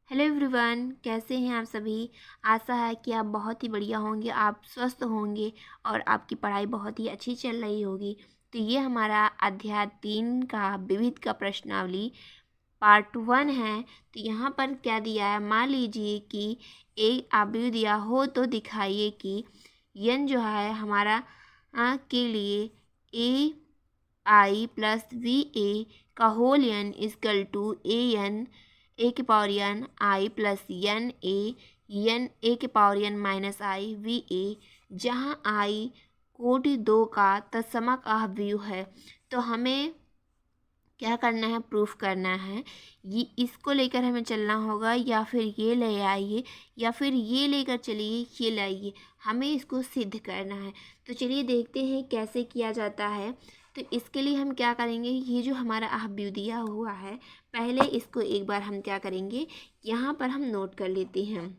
Hello everyone, कैसे हैं आप सभी। आशा है कि आप बहुत ही बढ़िया होंगे, आप स्वस्थ होंगे और आपकी पढ़ाई बहुत ही अच्छी चल रही होगी। तो ये हमारा अध्याय 3 का विविध का प्रश्नावली पार्ट 1 है। तो यहाँ पर क्या दिया है, मान लीजिए कि एक आव्यूह दिया हो तो दिखाइए कि यन जो है हमारा के लिए ए आई प्लस वी ए का whole N is equal to A के power N I plus N A के power N minus I V A, जहाँ आई कोटि 2 का तत्समक अव्यूह है। तो हमें क्या करना है, प्रूफ करना है। ये इसको लेकर हमें चलना होगा, या फिर ये ले आइए, या फिर ये लेकर चलिए, ये लाइए, हमें इसको सिद्ध करना है। तो चलिए देखते हैं कैसे किया जाता है। तो इसके लिए हम क्या करेंगे, ये जो हमारा अव्यूह दिया हुआ है, पहले इसको एक बार हम क्या करेंगे, यहाँ पर हम नोट कर लेते हैं।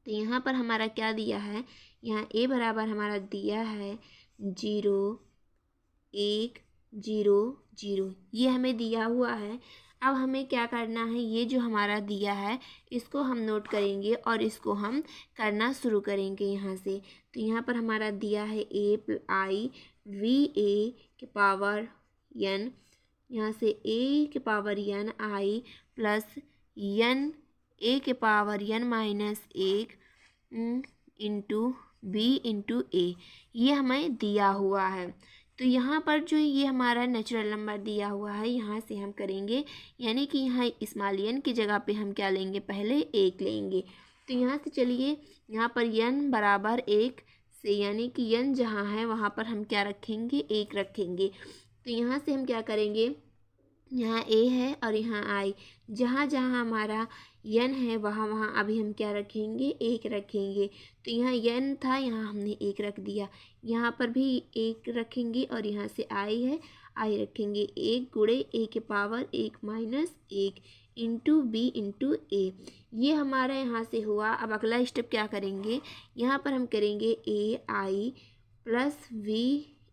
तो यहाँ पर हमारा क्या दिया है, यहाँ ए बराबर हमारा दिया है 0 1 0 0, ये हमें दिया हुआ है। अब हमें क्या करना है, ये जो हमारा दिया है इसको हम नोट करेंगे और इसको हम करना शुरू करेंगे यहाँ से। तो यहाँ पर हमारा दिया है ए आई वी ए के पावर एन, यहाँ से ए के power N I plus N A के power N minus 1 into B into A, ये हमें दिया हुआ है। तो यहाँ पर जो ये हमारा नेचुरल नंबर दिया हुआ है, यहाँ से हम करेंगे, यानी कि यहाँ स्मॉल एन की जगह पे हम क्या लेंगे, पहले 1 लेंगे। तो यहाँ से चलिए, यहाँ पर एन बराबर 1 से, यानी कि एन जहाँ है वहाँ पर हम क्या रखेंगे, 1 रखेंगे। तो यहाँ से हम क्या करेंगे, यहाँ ए है और यहाँ आई, जहाँ जहाँ हमारा एन है वहाँ वहाँ अभी हम क्या रखेंगे, 1 रखेंगे। तो यहाँ एन था, यहाँ हमने 1 रख दिया, यहाँ पर भी 1 रखेंगे और यहाँ से आई है, आई रखेंगे। 1 गुणे ए के power 1 minus 1 into B into A, ये हमारा यहाँ से हुआ। अब अगला स्टेप क्या करेंगे, यहाँ पर हम करेंगे ए आई प्लस वी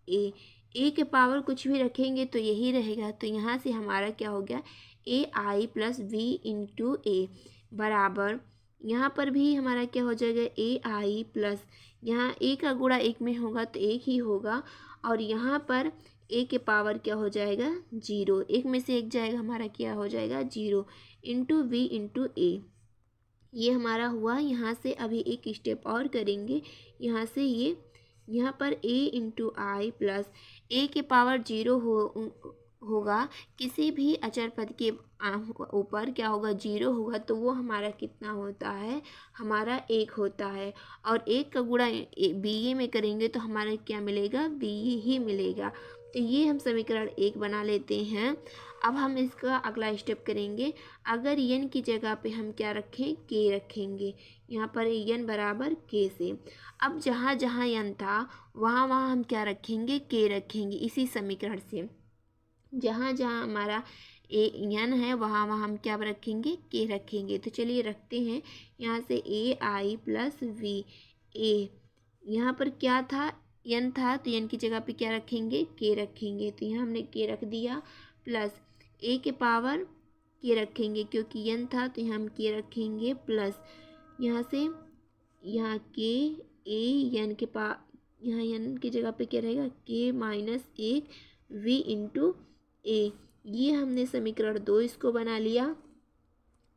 ए के पावर कुछ भी रखेंगे तो यही रहेगा। तो यहाँ से हमारा क्या हो गया, ए आई प्लस वी इंटू ए बराबर, यहाँ पर भी हमारा क्या हो जाएगा, ए आई प्लस, यहाँ ए का गुणा 1 में होगा तो 1 ही होगा, और यहाँ पर ए के पावर क्या हो जाएगा, 0, 1 में से 1 जाएगा, हमारा क्या हो जाएगा 0 इंटू वी इंटू ए, ये हमारा हुआ। यहाँ से अभी एक स्टेप और करेंगे, यहाँ से ये यहाँ पर a इंटू आई प्लस ए के पावर 0 होगा, किसी भी अचर पद के ऊपर क्या होगा, 0 होगा, तो वो हमारा कितना होता है, हमारा 1 होता है। और 1 का गुणा बी ए में करेंगे तो हमारा क्या मिलेगा, बी ही मिलेगा। तो ये हम समीकरण 1 बना लेते हैं। अब हम इसका अगला स्टेप करेंगे, अगर यन की जगह पे हम क्या रखें, के रखेंगे, यहाँ पर यन बराबर के से। अब जहाँ जहाँ यन था वहाँ वहाँ हम क्या रखेंगे, के रखेंगे, इसी समीकरण से। जहाँ जहाँ हमारा यन है वहाँ वहाँ हम क्या रखेंगे, के रखेंगे। तो चलिए रखते हैं, यहाँ से ए आई प्लस वी ए, यहाँ पर क्या था, यन था, तो यन की जगह पे क्या रखेंगे, के रखेंगे। तो यहाँ हमने के रख दिया, प्लस ए के पावर के रखेंगे, क्योंकि यन था तो यहाँ हम के रखेंगे, प्लस यहाँ से यहाँ के ए यन के यहाँ यन की जगह पे क्या रहेगा, के माइनस 1 वी इंटू ए, ये हमने समीकरण 2 इसको बना लिया।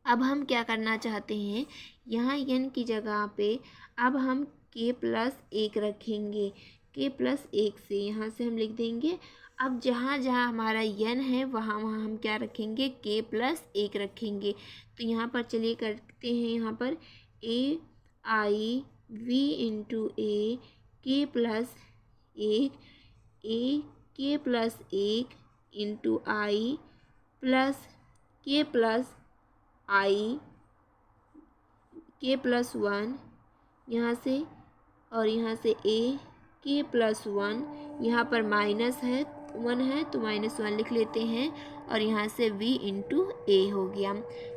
अब हम क्या करना चाहते हैं, यहाँ यन की जगह पे अब हम के प्लस 1 रखेंगे, के प्लस 1 से यहाँ से हम लिख देंगे। अब जहाँ जहाँ हमारा यन है वहाँ वहाँ हम क्या रखेंगे, के प्लस 1 रखेंगे। तो यहाँ पर चलिए करते हैं, यहाँ पर ए आई वी इंटू ए के प्लस 1, ए के प्लस 1 इंटू आई प्लस के प्लस आई के प्लस 1, यहाँ से, और यहाँ से ए के प्लस 1, यहाँ पर माइनस है 1 है तो -1 लिख लेते हैं, और यहाँ से v इंटू ए हो गया।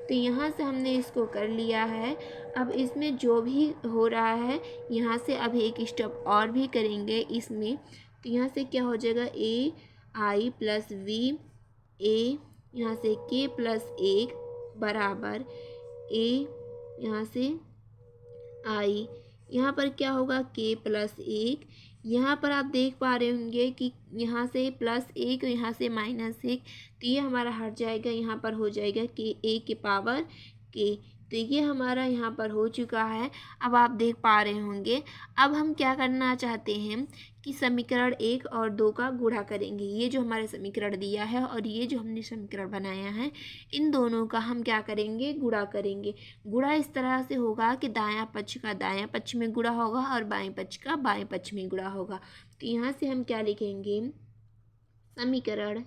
तो यहाँ से हमने इसको कर लिया है। अब इसमें जो भी हो रहा है, यहाँ से अभी एक स्टेप और भी करेंगे इसमें। तो यहाँ से क्या हो जाएगा, ए आई प्लस वी ए, यहाँ से के प्लस 1 बराबर ए, यहाँ से आई, यहाँ पर क्या होगा k प्लस 1। यहाँ पर आप देख पा रहे होंगे कि यहाँ से +1 और यहाँ से -1, तो ये हमारा हट जाएगा, यहाँ पर हो जाएगा कि a की पावर k। तो ये हमारा यहाँ पर हो चुका है। अब आप देख पा रहे होंगे। अब हम क्या करना चाहते हैं कि समीकरण 1 और 2 का गुणा करेंगे। ये जो हमारे समीकरण दिया है और ये जो हमने समीकरण बनाया है, इन दोनों का हम क्या करेंगे, गुणा करेंगे। गुणा इस तरह से होगा कि दायां पक्ष का दायां पक्ष में गुणा होगा और बाएं पक्ष का बाएं पक्ष में गुणा होगा। तो यहाँ से हम क्या लिखेंगे, समीकरण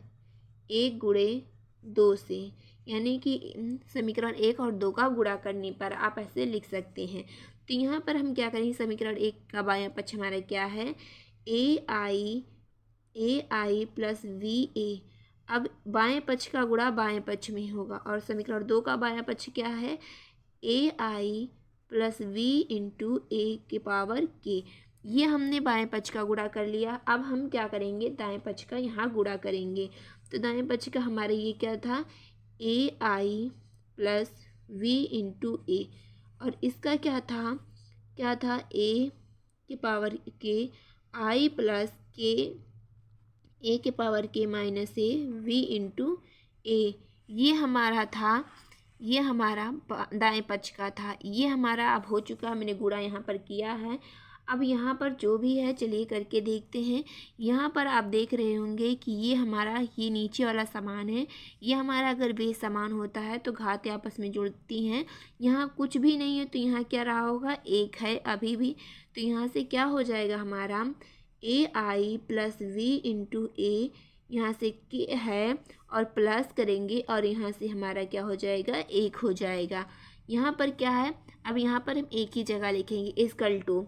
1 गुणे 2 से, यानी कि समीकरण 1 और 2 का गुणा करने पर आप ऐसे लिख सकते हैं। तो यहाँ पर हम क्या करेंगे, समीकरण 1 का बायां पक्ष हमारा क्या है, ए आई प्लस वी ए। अब बाएं पक्ष का गुणा बाएं पक्ष में होगा। और समीकरण 2 का बायां पक्ष क्या है, ए आई प्लस वी इंटू ए की पावर के। ये हमने बाएं पक्ष का गुणा कर लिया। अब हम क्या करेंगे, दाएं पक्ष का यहाँ गुणा करेंगे। तो दाएं पक्ष का हमारे ये क्या था, ए आई प्लस वी इंटू ए, और इसका क्या था ए की पावर के, आई प्लस के, ए के पावर के minus A, we into A. ये हमारा था, ये हमारा दाएं पक्ष का था। ये हमारा अब हो चुका, मैंने गुणा यहाँ पर किया है। अब यहाँ पर जो भी है चलिए करके देखते हैं। यहाँ पर आप देख रहे होंगे कि ये हमारा, ये नीचे वाला समान है। ये हमारा अगर बेस समान होता है तो घातें आपस में जुड़ती हैं। यहाँ कुछ भी नहीं है तो यहाँ क्या रहा होगा, 1 है अभी भी। तो यहाँ से क्या हो जाएगा हमारा, ए आई प्लस वी इंटू ए, यहाँ से के है और प्लस करेंगे और यहाँ से हमारा क्या हो जाएगा, 1 हो जाएगा। यहाँ पर क्या है, अब यहाँ पर हम एक ही जगह लिखेंगे इक्वल टू।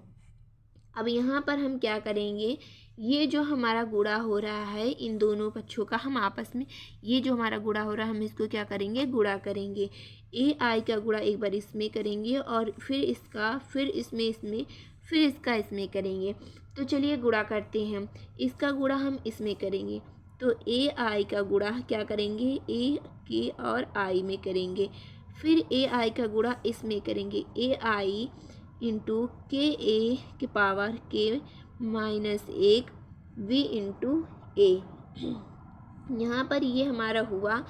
अब यहाँ पर हम क्या करेंगे, ये जो हमारा गुणा हो रहा है इन दोनों पक्षों का, हम आपस में ये जो हमारा गुणा हो रहा है हम इसको क्या करेंगे, गुणा करेंगे। ए आई का गुणा एक बार इसमें करेंगे और फिर इसका, फिर इसमें फिर इसका इसमें करेंगे। तो चलिए गुणा करते हैं। इसका गुणा हम इसमें करेंगे तो ए आई का गुणा क्या करेंगे, ए के और आई में करेंगे। फिर ए आई का गुणा इसमें करेंगे, ए आई इंटू के ए के पावर के माइनस 1 वी इंटू ए। यहाँ पर ये हमारा हुआ।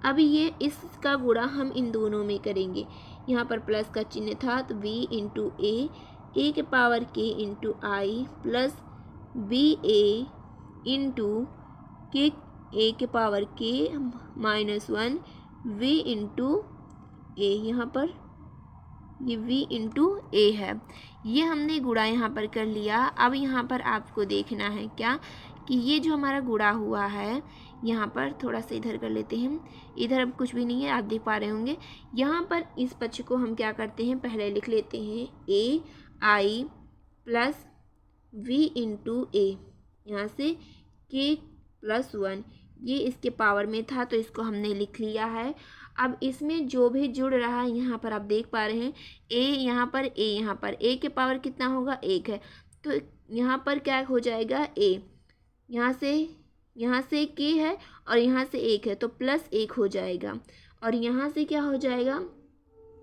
अब ये इसका गुणा हम इन दोनों में करेंगे। यहाँ पर प्लस का चिन्ह था तो वी इंटू ए के पावर के इंटू आई प्लस बी ए इंटू के ए के पावर के -1 वी इंटू ए। यहाँ पर ये v इंटू ए है। ये हमने गुणा यहाँ पर कर लिया। अब यहाँ पर आपको देखना है क्या कि ये जो हमारा गुणा हुआ है, यहाँ पर थोड़ा सा इधर कर लेते हैं। इधर अब कुछ भी नहीं है, आप देख पा रहे होंगे। यहाँ पर इस पक्ष को हम क्या करते हैं, पहले लिख लेते हैं ए आई प्लस वी इंटू ए, यहाँ से के प्लस 1, ये इसके पावर में था तो इसको हमने लिख लिया है। अब इसमें जो भी जुड़ रहा है यहाँ पर आप देख पा रहे हैं, ए यहाँ पर ए, यहाँ पर ए के पावर कितना होगा, 1 है। तो यहाँ पर क्या हो जाएगा, ए, यहाँ से के है और यहाँ से 1 है तो +1 हो जाएगा। और यहाँ से क्या हो जाएगा,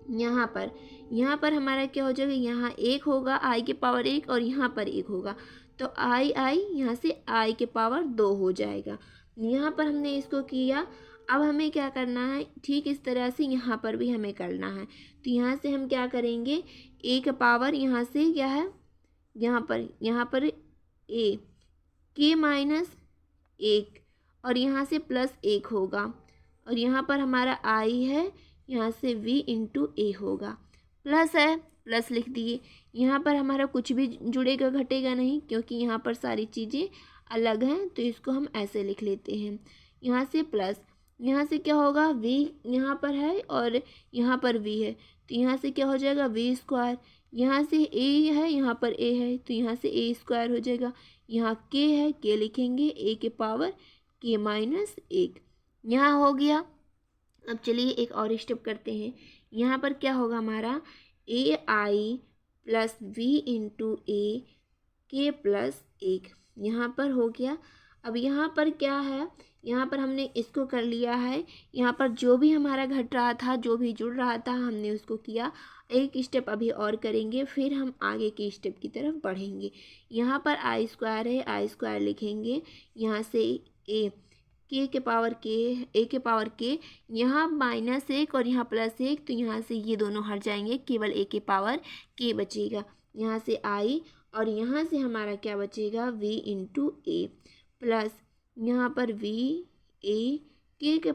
यहाँ पर हमारा क्या हो जाएगा, यहाँ 1 होगा आई के पावर 1 और यहाँ पर 1 होगा तो आई यहाँ से आई के पावर 2 हो जाएगा। यहाँ पर हमने इसको किया। अब हमें क्या करना है, ठीक इस तरह से यहाँ पर भी हमें करना है। तो यहाँ से हम क्या करेंगे, ए का पावर यहाँ से क्या है, यहाँ पर ए के -1 और यहाँ से +1 होगा और यहाँ पर हमारा आई है, यहाँ से v इंटू ए होगा। प्लस है, प्लस लिख दिए। यहाँ पर हमारा कुछ भी जुड़ेगा घटेगा नहीं क्योंकि यहाँ पर सारी चीज़ें अलग हैं तो इसको हम ऐसे लिख लेते हैं। यहाँ से प्लस, यहाँ से क्या होगा, v यहाँ पर है और यहाँ पर v है तो यहाँ से क्या हो जाएगा, v²। यहाँ से a है, यहाँ पर a है तो यहाँ से a² हो जाएगा। यहाँ k है, k लिखेंगे a के पावर k -1, यहाँ हो गया। अब चलिए एक और स्टेप करते हैं। यहाँ पर क्या होगा हमारा, ए आई प्लस वी इंटू ए के +1, यहाँ पर हो गया। अब यहाँ पर क्या है, यहाँ पर हमने इसको कर लिया है। यहाँ पर जो भी हमारा घट रहा था, जो भी जुड़ रहा था, हमने उसको किया। एक स्टेप अभी और करेंगे, फिर हम आगे के स्टेप की तरफ बढ़ेंगे। यहाँ पर आई स्क्वायर है, आई स्क्वायर लिखेंगे। यहाँ से ए के पावर के, ए के पावर के, यहाँ -1 और यहाँ +1, तो यहाँ से ये दोनों हट जाएंगे, केवल ए के पावर के बचेगा। यहाँ से आई और यहाँ से हमारा क्या बचेगा, v इंटू ए प्लस यहाँ पर v ए के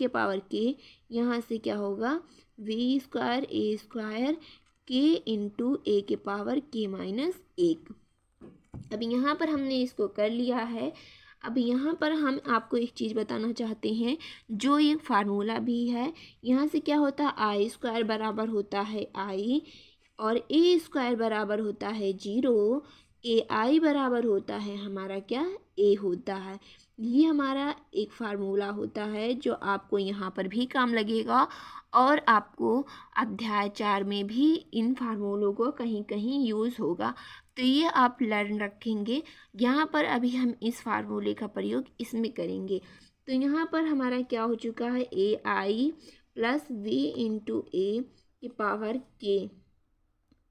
पावर के, यहाँ से क्या होगा v स्क्वायर ए स्क्वायर के इंटू ए के पावर के -1। अब यहाँ पर हमने इसको कर लिया है। अब यहाँ पर हम आपको एक चीज़ बताना चाहते हैं, जो एक फार्मूला भी है। यहाँ से क्या होता है, आई स्क्वायर बराबर होता है आई और ए स्क्वायर बराबर होता है 0। ए आई बराबर होता है हमारा क्या, ए होता है। ये हमारा एक फार्मूला होता है जो आपको यहाँ पर भी काम लगेगा और आपको अध्याय 4 में भी इन फार्मूलों को कहीं कहीं यूज़ होगा। तो ये आप लर्न रखेंगे। यहाँ पर अभी हम इस फार्मूले का प्रयोग इसमें करेंगे। तो यहाँ पर हमारा क्या हो चुका है, ए आई प्लस वी इंटू ए की पावर के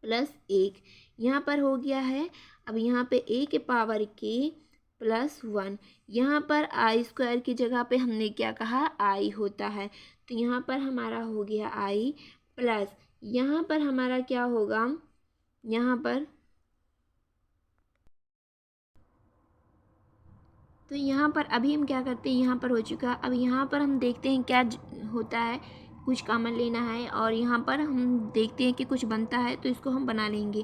+1 यहाँ पर हो गया है। अब यहाँ पे ए के पावर के +1, यहाँ पर आई स्क्वायर की जगह पे हमने क्या कहा, आई होता है। तो यहाँ पर हमारा हो गया आई प्लस, यहाँ पर हमारा क्या होगा, यहाँ पर तो यहाँ पर अभी हम क्या करते हैं, यहाँ पर हो चुका। अब यहाँ पर हम देखते हैं क्या होता है, कुछ कॉमन लेना है और यहाँ पर हम देखते हैं कि कुछ बनता है तो इसको हम बना लेंगे।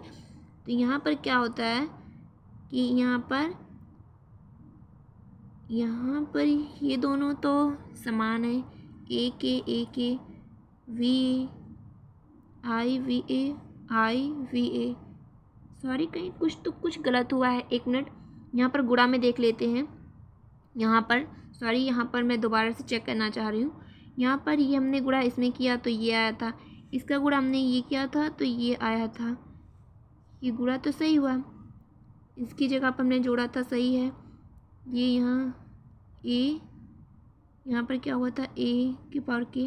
तो यहाँ पर क्या होता है कि यहाँ पर ये दोनों तो समान है, A K V I V A sorry कहीं कुछ गलत हुआ है, एक मिनट यहाँ पर गुणा में देख लेते हैं। यहाँ पर मैं दोबारा से चेक करना चाह रही हूँ। यहाँ पर ये हमने गुणा इसमें किया तो ये आया था, इसका गुणा हमने ये किया था तो ये आया था। ये गुणा तो सही हुआ, इसकी जगह पर हमने जोड़ा था, सही है। ये यहाँ ए, यहाँ पर क्या हुआ था, ए के पावर के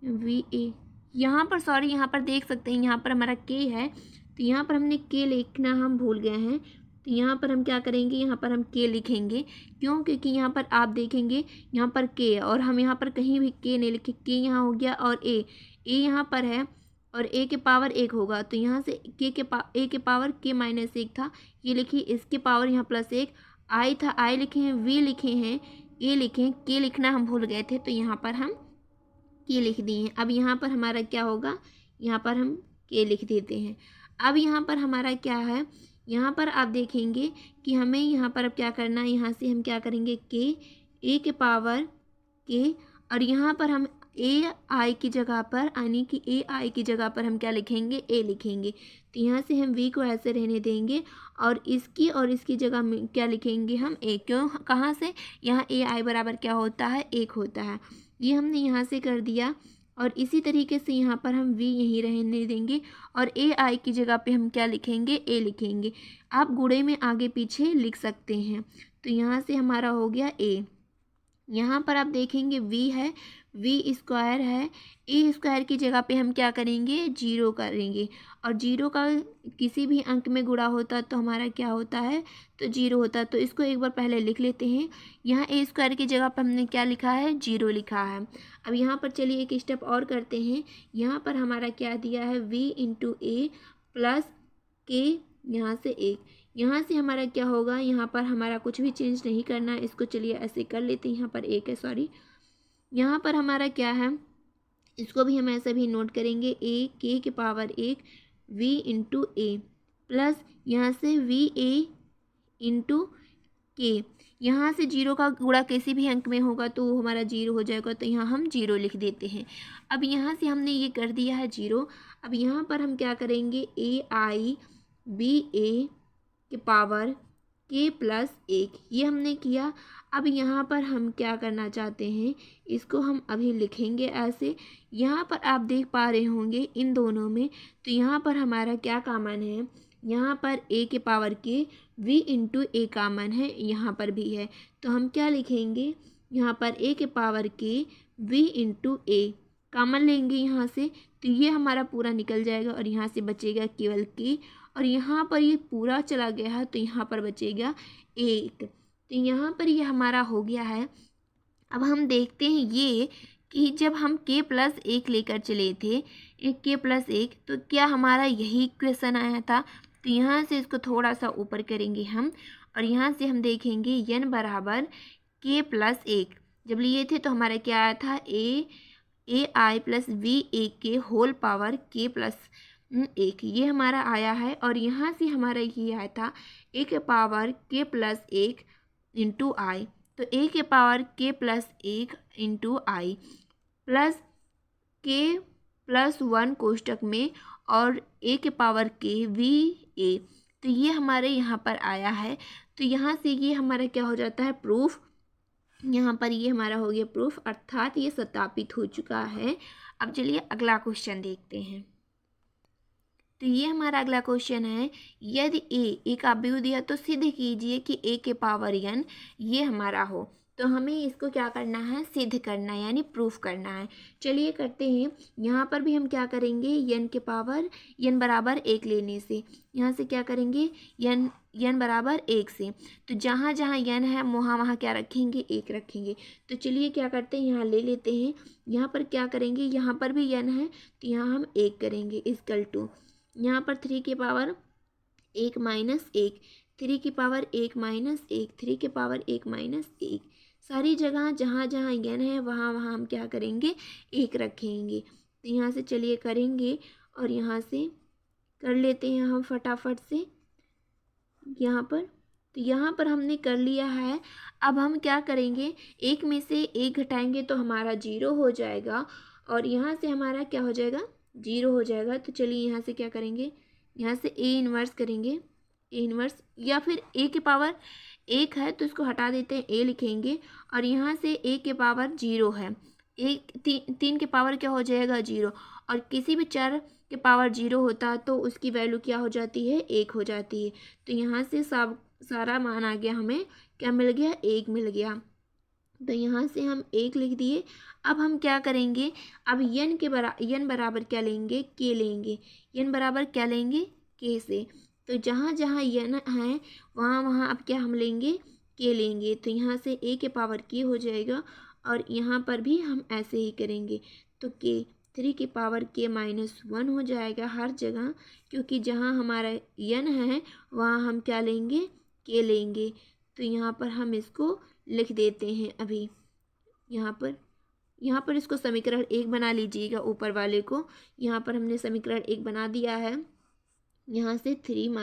वी ए। यहाँ पर सॉरी, यहाँ पर देख सकते हैं, यहाँ पर हमारा के है तो यहाँ पर हमने के लिखना हम भूल गए हैं। तो यहाँ पर हम क्या करेंगे, यहाँ पर हम के लिखेंगे। क्यों, क्योंकि यहाँ पर आप देखेंगे यहाँ पर के और हम यहाँ पर कहीं भी के नहीं लिखे, के यहाँ हो गया और ए यहाँ पर है और ए के पावर 1 होगा। तो यहाँ से ए के पावर के -1 था, ये लिखिए, इसके पावर यहाँ +1 आई था, आई लिखे हैं, वी लिखे हैं, ए लिखे, के लिखना हम भूल गए थे तो यहाँ पर हम के लिख दिए हैं। अब यहाँ पर हमारा क्या होगा, यहाँ पर हम के लिख देते हैं। अब यहाँ पर हमारा क्या है, यहाँ पर आप देखेंगे कि हमें यहाँ पर अब क्या करना है, यहाँ से हम क्या करेंगे, के ए के पावर के और यहाँ पर हम ए आई की जगह पर, यानी कि ए आई की जगह पर हम क्या लिखेंगे, ए लिखेंगे। तो यहाँ से हम वी को ऐसे रहने देंगे और इसकी जगह में क्या लिखेंगे हम, ए। क्यों, कहाँ से, यहाँ ए आई बराबर क्या होता है, 1 होता है। ये हमने यहाँ से कर दिया और इसी तरीके से यहाँ पर हम v यहीं रहने देंगे और ए आई की जगह पे हम क्या लिखेंगे, ए लिखेंगे। आप गुणे में आगे पीछे लिख सकते हैं। तो यहाँ से हमारा हो गया ए। यहाँ पर आप देखेंगे v है, v स्क्वायर है, ए स्क्वायर की जगह पे हम क्या करेंगे, 0 करेंगे और 0 का किसी भी अंक में गुणा होता तो हमारा क्या होता है, तो 0 होता है। तो इसको एक बार पहले लिख लेते हैं। यहाँ ए स्क्वायर की जगह पर हमने क्या लिखा है, 0 लिखा है। अब यहाँ पर चलिए एक स्टेप और करते हैं। यहाँ पर हमारा क्या दिया है, v इंटू ए प्लस के, यहाँ से 1, यहाँ से हमारा क्या होगा, यहाँ पर हमारा कुछ भी चेंज नहीं करना है, इसको चलिए ऐसे कर लेते हैं। यहाँ पर 1 है, सॉरी, यहाँ पर हमारा क्या है, इसको भी हम ऐसे भी नोट करेंगे, ए के पावर 1 v इंटू ए प्लस यहाँ से v ए इंटू के। यहाँ से 0 का गुणा किसी भी अंक में होगा तो वो हमारा 0 हो जाएगा, तो यहाँ हम 0 लिख देते हैं। अब यहाँ से हमने ये कर दिया है 0। अब यहाँ पर हम क्या करेंगे, ए आई बी ए के पावर के +1, ये हमने किया। अब यहाँ पर हम क्या करना चाहते हैं, इसको हम अभी लिखेंगे ऐसे। यहाँ पर आप देख पा रहे होंगे इन दोनों में, तो यहाँ पर हमारा क्या कॉमन है, यहाँ पर a के पावर के v इंटू ए कॉमन है, यहाँ पर भी है, तो हम क्या लिखेंगे, यहाँ पर a के पावर के v इंटू ए कॉमन लेंगे यहाँ से, तो ये हमारा पूरा निकल जाएगा और यहाँ से बचेगा केवल k, और यहाँ पर ये पूरा चला गया है तो यहाँ पर बचेगा 1। तो यहाँ पर ये हमारा हो गया है। अब हम देखते हैं ये कि जब हम k+1 लेकर चले थे, k+1, तो क्या हमारा यही इक्वेशन आया था। तो यहाँ से इसको थोड़ा सा ऊपर करेंगे हम, और यहाँ से हम देखेंगे n बराबर k+1 जब लिए थे तो हमारा क्या आया था, ai प्लस v a के होल पावर k+1 ये हमारा आया है। और यहाँ से हमारा ये आया था a के पावर k+1 इंटू आई, तो a के पावर k+1 इंटू आई प्लस k+1 कोष्टक में और a के पावर k v a, तो ये हमारे यहाँ पर आया है। तो यहाँ से ये हमारा क्या हो जाता है, प्रूफ। यहाँ पर ये हमारा हो गया प्रूफ, अर्थात ये सत्यापित हो चुका है। अब चलिए अगला क्वेश्चन देखते हैं। तो ये हमारा अगला क्वेश्चन है, यदि a का अवयव दिया तो सिद्ध कीजिए कि a के पावर n ये हमारा हो। तो हमें इसको क्या करना है, सिद्ध करना है, यानी प्रूफ करना है। चलिए करते हैं। यहाँ पर भी हम क्या करेंगे, n के पावर n बराबर 1 लेने से, यहाँ से क्या करेंगे, n बराबर 1 से, तो जहाँ जहाँ n है वहाँ वहाँ क्या रखेंगे, 1 रखेंगे। तो चलिए क्या करते हैं, यहाँ ले लेते हैं। यहाँ पर क्या करेंगे, यहाँ पर भी n है तो यहाँ हम 1 करेंगे, इक्वल टू यहाँ पर 3 के पावर 1 माइनस 1, 3 की पावर 1 माइनस 1, 3 के पावर 1 माइनस 1, सारी जगह जहाँ जहाँ n है वहाँ वहाँ हम क्या करेंगे, 1 रखेंगे। तो यहाँ से चलिए करेंगे और यहाँ से कर लेते हैं हम फटाफट से यहाँ पर। तो यहाँ पर हमने कर लिया है। अब हम क्या करेंगे, 1 में से 1 घटाएंगे तो हमारा 0 हो जाएगा, और यहाँ से हमारा क्या हो जाएगा, 0 हो जाएगा। तो चलिए यहाँ से क्या करेंगे, यहाँ से a इन्वर्स करेंगे, a इन्वर्स, या फिर a के पावर 1 है तो इसको हटा देते हैं, a लिखेंगे, और यहाँ से a के पावर 0 है, 3 के पावर क्या हो जाएगा, 0, और किसी भी चर के पावर 0 होता तो उसकी वैल्यू क्या हो जाती है, 1 हो जाती है। तो यहाँ से सारा मान आ गया, हमें क्या मिल गया, 1 मिल गया। तो यहाँ से हम 1 लिख दिए। अब हम क्या करेंगे, अब n बराबर क्या लेंगे, k लेंगे, n बराबर क्या लेंगे, k से। तो जहाँ जहाँ n है वहाँ वहाँ अब क्या हम लेंगे, k लेंगे। तो यहाँ से a के पावर k हो जाएगा, और यहाँ पर भी हम ऐसे ही करेंगे। तो k 3 के पावर k -1 हो जाएगा हर जगह, क्योंकि जहाँ हमारा n है वहाँ हम क्या लेंगे, k लेंगे। तो यहाँ पर हम इसको लिख देते हैं अभी, यहाँ पर इसको समीकरण 1 बना लीजिएगा, ऊपर वाले को। यहाँ पर हमने समीकरण 1 बना दिया है, यहाँ से 3 -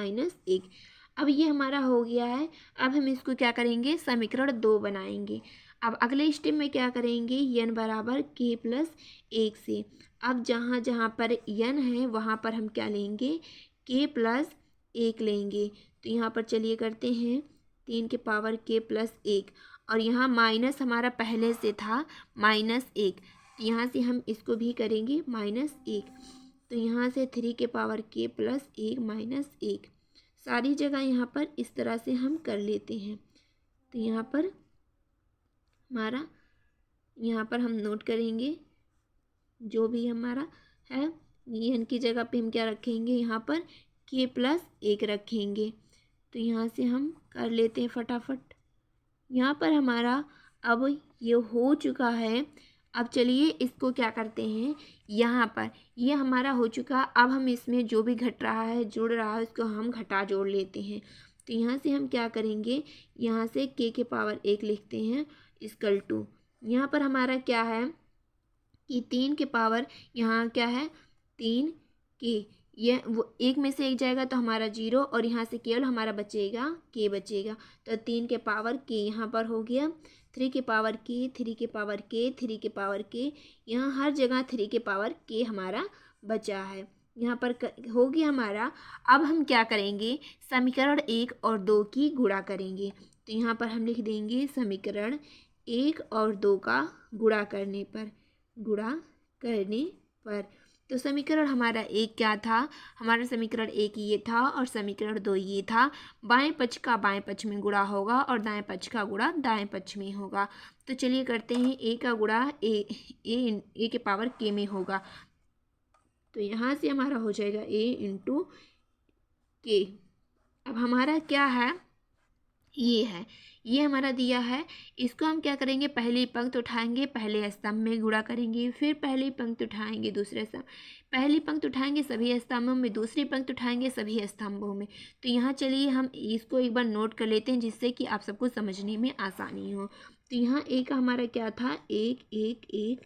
1। अब ये हमारा हो गया है। अब हम इसको क्या करेंगे, समीकरण 2 बनाएंगे। अब अगले स्टेप में क्या करेंगे, n बराबर k+1 से। अब जहाँ जहाँ पर n है वहाँ पर हम क्या लेंगे, k+1 लेंगे। तो यहाँ पर चलिए करते हैं, 3 के पावर k+1, और यहाँ माइनस हमारा पहले से था -1, तो यहाँ से हम इसको भी करेंगे -1। तो यहाँ से 3 के पावर k+1 -1, सारी जगह यहाँ पर इस तरह से हम कर लेते हैं। तो यहाँ पर हमारा, यहाँ पर हम नोट करेंगे जो भी हमारा है, n की जगह पे हम क्या रखेंगे, यहाँ पर k+1 रखेंगे। तो यहाँ से हम कर लेते हैं फटाफट। यहाँ पर हमारा अब ये हो चुका है। अब चलिए इसको क्या करते हैं, यहाँ पर ये हमारा हो चुका। अब हम इसमें जो भी घट रहा है, जुड़ रहा है, उसको हम घटा जोड़ लेते हैं। तो यहाँ से हम क्या करेंगे, यहाँ से k के पावर 1 लिखते हैं, इक्वल टू, यहाँ पर हमारा क्या है कि 3 के पावर, यहाँ क्या है 3 k, यह वो 1 में से 1 जाएगा तो हमारा 0, और यहाँ से केवल हमारा बचेगा k बचेगा। तो 3 के पावर k यहाँ पर हो गया, 3 के पावर k, 3 के पावर k, 3 के पावर k, यहाँ हर जगह 3 के पावर k हमारा बचा है। यहाँ पर हो गया हमारा। अब हम क्या करेंगे, समीकरण 1 और 2 की गुणा करेंगे। तो यहाँ पर हम लिख देंगे समीकरण 1 और 2 का गुणा करने पर, तो समीकरण हमारा एक क्या था, हमारा समीकरण एक ये था और समीकरण दो ये था। बाएं पक्ष का बाएं पक्ष में गुणा होगा और दाएं पक्ष का गुणा दाएं पक्ष में होगा। तो चलिए करते हैं, ए का गुणा ए के पावर के में होगा। तो यहाँ से हमारा हो जाएगा ए इंटू के। अब हमारा क्या है, ये है, ये हमारा दिया है। इसको हम क्या करेंगे, पहली पंक्ति उठाएंगे, पहले स्तंभ में गुणा करेंगे, फिर पहली पंक्ति उठाएंगे दूसरे स्तंभ, पहली पंक्ति उठाएंगे सभी स्तंभों में, दूसरी पंक्ति उठाएंगे सभी स्तंभों में। तो यहाँ चलिए हम इसको एक बार नोट कर लेते हैं जिससे कि आप सबको समझने में आसानी हो। तो यहाँ एक का हमारा क्या था, एक एक एक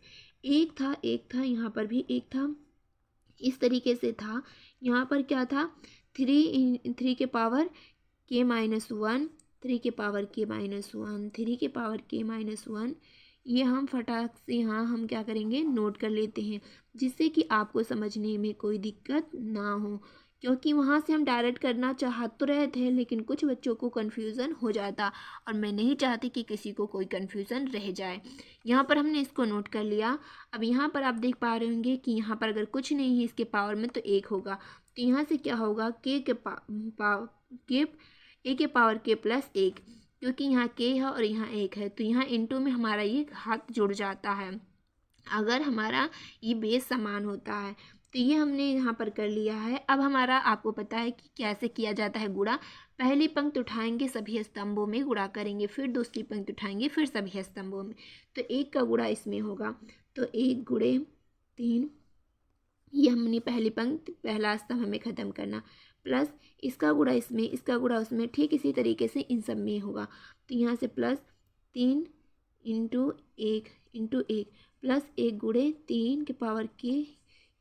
एक था, एक था, यहाँ पर भी एक था, इस तरीके से था। यहाँ पर क्या था, थ्री के पावर के माइनस वन, 3 के पावर के माइनस वन, 3 के पावर के माइनस वन। ये हम फटाक से यहाँ हम क्या करेंगे, नोट कर लेते हैं जिससे कि आपको समझने में कोई दिक्कत ना हो, क्योंकि वहाँ से हम डायरेक्ट करना चाह तो रहे थे लेकिन कुछ बच्चों को कन्फ्यूज़न हो जाता और मैं नहीं चाहती कि किसी को कोई कन्फ्यूज़न रह जाए। यहाँ पर हमने इसको नोट कर लिया। अब यहाँ पर आप देख पा रहे होंगे कि यहाँ पर अगर कुछ नहीं है इसके पावर में तो एक होगा। तो यहाँ से क्या होगा, ए के पावर के प्लस एक, क्योंकि यहाँ के है और यहाँ एक है तो यहाँ इनटू में हमारा ये हाथ जुड़ जाता है अगर हमारा ये बेस समान होता है। तो ये हमने यहाँ पर कर लिया है। अब हमारा आपको पता है कि कैसे किया जाता है गुणा। पहली पंक्ति उठाएंगे सभी स्तंभों में गुणा करेंगे, फिर दूसरी पंक्ति उठाएंगे फिर सभी स्तंभों में। तो एक का गुणा इसमें होगा, तो एक गुणे 3, ये हमने पहली पंक्ति पहला स्तंभ हमें ख़त्म करना, प्लस इसका गुणा इसमें, इसका गुणा उसमें, ठीक इसी तरीके से इन सब में होगा। तो यहाँ से प्लस 3 इंटू एक प्लस एक गुणे 3 के पावर के।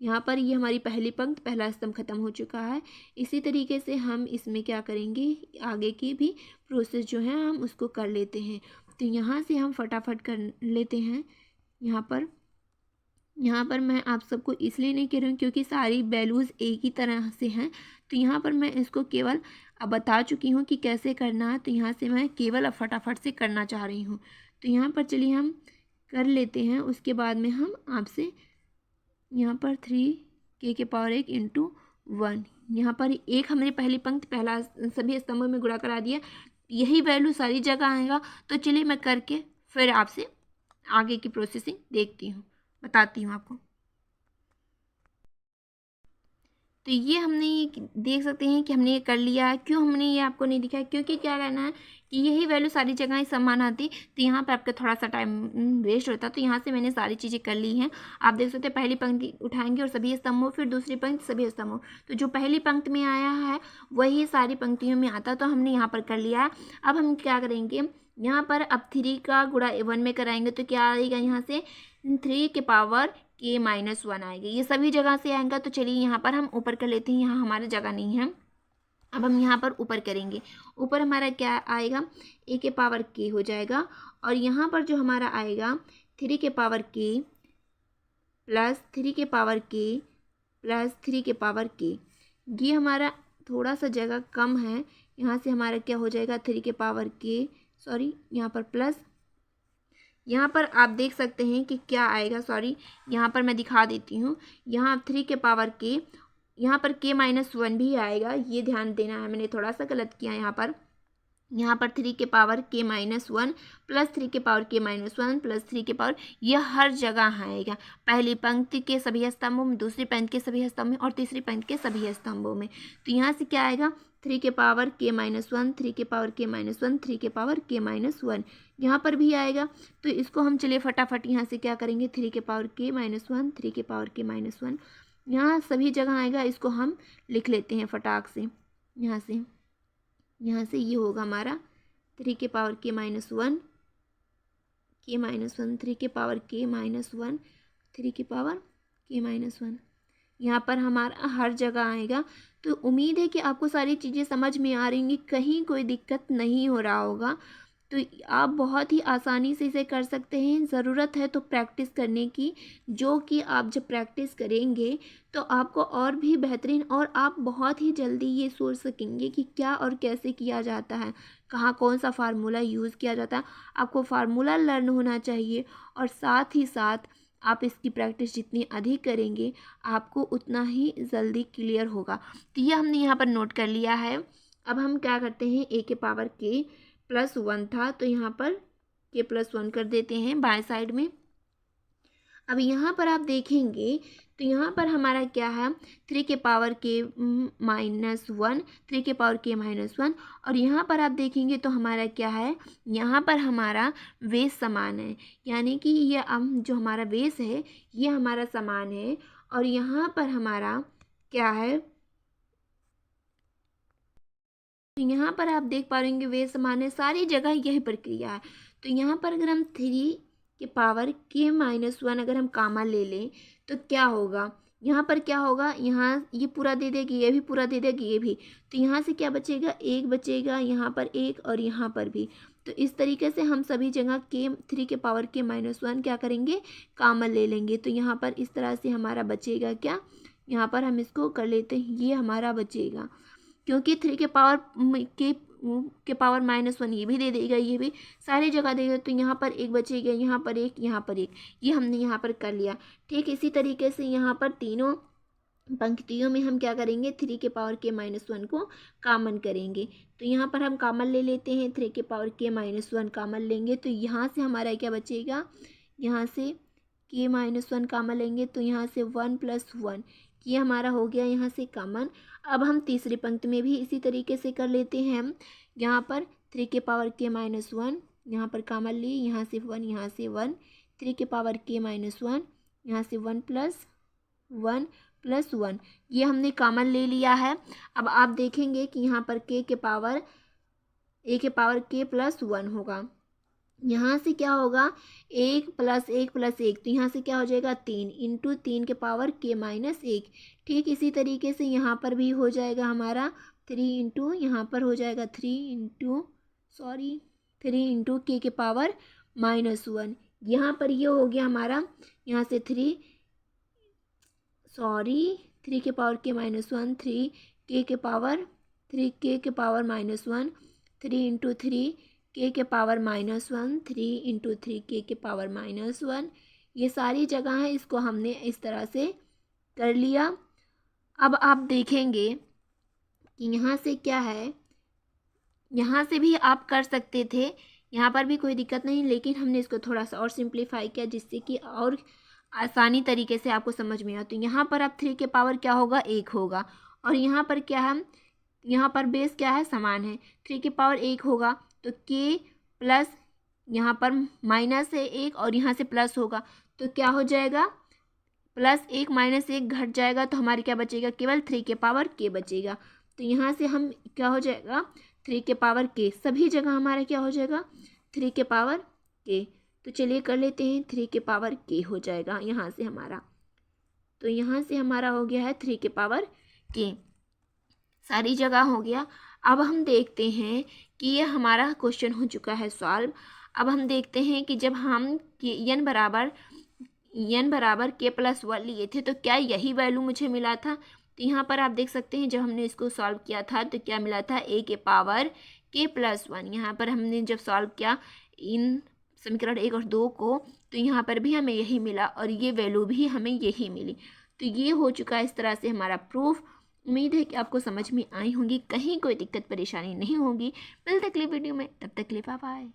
यहाँ पर ये हमारी पहली पंक्ति पहला स्तंभ खत्म हो चुका है। इसी तरीके से हम इसमें क्या करेंगे, आगे की भी प्रोसेस जो है हम उसको कर लेते हैं। तो यहाँ से हम फटाफट कर लेते हैं। यहाँ पर मैं आप सबको इसलिए नहीं कह रही हूँ क्योंकि सारी वैल्यूज़ एक ही तरह से हैं। तो यहाँ पर मैं इसको केवल अब बता चुकी हूँ कि कैसे करना है, तो यहाँ से मैं केवल अब फटाफट से करना चाह रही हूँ। तो यहाँ पर चलिए हम कर लेते हैं, उसके बाद में हम आपसे यहाँ पर 3 के पावर 1 इंटू 1, यहाँ पर एक हमने पहली पंक्ति पहला सभी स्तंभों में गुणा करा दिया, यही वैल्यू सारी जगह आएगा। तो चलिए मैं करके फिर आपसे आगे की प्रोसेसिंग देखती हूँ, बताती हूँ आपको। तो ये हमने देख सकते हैं कि हमने ये कर लिया है। क्यों हमने ये आपको नहीं दिखाया, क्योंकि क्या करना है कि यही वैल्यू सारी जगह समान आती, तो यहाँ पर आपका थोड़ा सा टाइम वेस्ट होता। तो यहाँ से मैंने सारी चीज़ें कर ली हैं। आप देख सकते हैं पहली पंक्ति उठाएंगे और सभी स्तंभों, फिर दूसरी पंक्ति सभी स्तंभों। तो जो पहली पंक्ति में आया है वही सारी पंक्तियों में आता, तो हमने यहाँ पर कर लिया है। अब हम क्या करेंगे, यहाँ पर अब 3 का गुणा 1 में कराएंगे तो क्या आएगा, यहाँ से 3 के पावर के माइनस 1 आएगा। ये सभी जगह से आएगा। तो चलिए यहाँ पर हम ऊपर कर लेते हैं, यहाँ हमारी जगह नहीं है। अब हम यहाँ पर ऊपर करेंगे, ऊपर हमारा क्या आएगा, ए के पावर के हो जाएगा और यहाँ पर जो हमारा आएगा 3 के पावर के प्लस 3 के पावर के प्लस 3 के पावर के। ये हमारा थोड़ा सा जगह कम है, यहाँ से हमारा क्या हो जाएगा 3 के पावर के, सॉरी यहाँ पर प्लस, यहाँ पर आप देख सकते हैं कि क्या आएगा, सॉरी यहाँ पर मैं दिखा देती हूँ। यहाँ 3 के पावर के, यहाँ पर के माइनस 1 भी आएगा, ये ध्यान देना है, मैंने थोड़ा सा गलत किया यहाँ पर 3 के पावर के माइनस 1 प्लस 3 के पावर के माइनस 1 प्लस 3 के पावर, यह हर जगह आएगा, पहली पंक्ति के सभी स्तंभों में, दूसरी पंक्ति के सभी स्तंभों में और तीसरी पंक्ति के सभी स्तंभों में। तो यहाँ से क्या आएगा 3 के पावर के माइनस 1, 3 के पावर के माइनस 1, 3 के पावर के माइनस 1, यहाँ पर भी आएगा। तो इसको हम चलिए फटाफट यहाँ से क्या करेंगे, 3 के पावर के माइनस 1, 3 के पावर के माइनस 1, यहाँ सभी जगह आएगा। इसको हम लिख लेते हैं फटाक से, यहाँ से ये होगा हमारा 3 के पावर के माइनस 1 के माइनस 1, 3 के पावर के माइनस 1, 3 के पावर के माइनस 1, यहाँ पर हमारा हर जगह आएगा। तो उम्मीद है कि आपको सारी चीज़ें समझ में आ रही होंगी, कहीं कोई दिक्कत नहीं हो रहा होगा। तो आप बहुत ही आसानी से इसे कर सकते हैं। ज़रूरत है तो प्रैक्टिस करने की, जो कि आप जब प्रैक्टिस करेंगे तो आपको और भी बेहतरीन और आप बहुत ही जल्दी ये सोच सकेंगे कि क्या और कैसे किया जाता है, कहाँ कौन सा फार्मूला यूज़ किया जाता है। आपको फार्मूला लर्न होना चाहिए और साथ ही साथ आप इसकी प्रैक्टिस जितनी अधिक करेंगे आपको उतना ही जल्दी क्लियर होगा। तो ये हमने यहाँ पर नोट कर लिया है। अब हम क्या करते हैं, a के पावर k प्लस 1 था तो यहाँ पर k प्लस 1 कर देते हैं बाएं साइड में। अब यहाँ पर आप देखेंगे तो यहाँ पर हमारा क्या है, 3 के पावर k माइनस 1, 3 के पावर k माइनस 1। और यहाँ पर आप देखेंगे तो हमारा क्या है, यहाँ पर हमारा बेस समान है, यानी कि ये जो हमारा बेस है ये हमारा समान है। और यहाँ पर हमारा क्या है, तो यहाँ पर आप देख पा रहे वे समान है, सारी जगह यही प्रक्रिया है। तो यहाँ पर अगर हम 3 के पावर k माइनस 1 अगर हम कामा ले लें तो क्या होगा, यहाँ पर क्या होगा, यहाँ ये पूरा दे देगी, ये भी पूरा दे देगी, ये भी। तो यहाँ से क्या बचेगा, 1 बचेगा, यहाँ पर 1 और यहाँ पर भी। तो इस तरीके से हम सभी जगह k 3 के पावर k माइनस 1 क्या करेंगे, कामन ले लेंगे। तो यहाँ पर इस तरह से हमारा बचेगा क्या, यहाँ पर हम इसको कर लेते हैं, ये हमारा बचेगा, क्योंकि 3 के पावर के पावर माइनस 1 ये भी दे देगा, ये भी सारी जगह देगा। तो यहाँ पर 1 बचेगा, यहाँ पर 1, यहाँ पर 1, ये हमने यहाँ पर कर लिया। ठीक इसी तरीके से यहाँ पर तीनों पंक्तियों में हम क्या करेंगे, 3 के पावर k माइनस 1 को कामन करेंगे। तो यहाँ पर हम कामन ले लेते हैं, 3 के पावर k माइनस 1 कामन लेंगे तो यहाँ से हमारा क्या बचेगा, यहाँ से k माइनस 1 कामन लेंगे तो यहाँ से 1 प्लस 1, ये हमारा हो गया यहाँ से कॉमन। अब हम तीसरी पंक्ति में भी इसी तरीके से कर लेते हैं। हम यहाँ पर 3 के पावर k माइनस 1 यहाँ पर कॉमन लिए, यहाँ से 1, यहाँ से 1, 3 के पावर k माइनस 1, यहाँ से 1 प्लस 1, ये हमने कॉमन ले लिया है। अब आप देखेंगे कि यहाँ पर a के पावर k प्लस 1 होगा, यहाँ से क्या होगा, 1 प्लस 1 प्लस 1, तो यहाँ से क्या हो जाएगा, 3 इंटू 3 के पावर k माइनस 1। ठीक इसी तरीके से यहाँ पर भी हो जाएगा हमारा 3 इंटू, यहाँ पर हो जाएगा 3 इंटू k के पावर माइनस 1। यहाँ पर ये हो गया हमारा, यहाँ से 3 के पावर k माइनस 1, 3 k के पावर माइनस 1, 3 इंटू 3 k के पावर माइनस 1, 3 इंटू 3 k के पावर माइनस 1। ये सारी जगह है, इसको हमने इस तरह से कर लिया। अब आप देखेंगे कि यहाँ से क्या है, यहाँ से भी आप कर सकते थे, यहाँ पर भी कोई दिक्कत नहीं, लेकिन हमने इसको थोड़ा सा और सिंप्लीफाई किया जिससे कि और आसानी तरीके से आपको समझ में आए। तो यहाँ पर अब 3 के पावर क्या होगा, 1 होगा, और यहाँ पर क्या है, यहाँ पर बेस क्या है, समान है, 3 के पावर 1 होगा तो k प्लस यहाँ पर माइनस है 1 और यहाँ से प्लस होगा तो क्या हो जाएगा, प्लस 1 माइनस 1 घट जाएगा तो हमारे क्या बचेगा, केवल 3 के पावर k बचेगा। तो यहाँ से हम क्या हो जाएगा, 3 के पावर k, सभी जगह हमारा क्या हो जाएगा, 3 के पावर k। तो चलिए कर लेते हैं, 3 के पावर k हो जाएगा यहाँ से हमारा, तो यहाँ से हमारा हो गया है 3 के पावर k, सारी जगह हो गया। अब हम देखते हैं कि ये हमारा क्वेश्चन हो चुका है सॉल्व। अब हम देखते हैं कि जब हम n बराबर k प्लस 1 लिए थे तो क्या यही वैल्यू मुझे मिला था। तो यहाँ पर आप देख सकते हैं जब हमने इसको सॉल्व किया था तो क्या मिला था, a के पावर k प्लस 1। यहाँ पर हमने जब सॉल्व किया इन समीकरण 1 और 2 को तो यहाँ पर भी हमें यही मिला और ये वैल्यू भी हमें यही मिली। तो ये हो चुका है इस तरह से हमारा प्रूफ। उम्मीद है कि आपको समझ में आई होंगी, कहीं कोई दिक्कत परेशानी नहीं होगी। मिलते अगली वीडियो में, तब तक के लिए बाय बाय।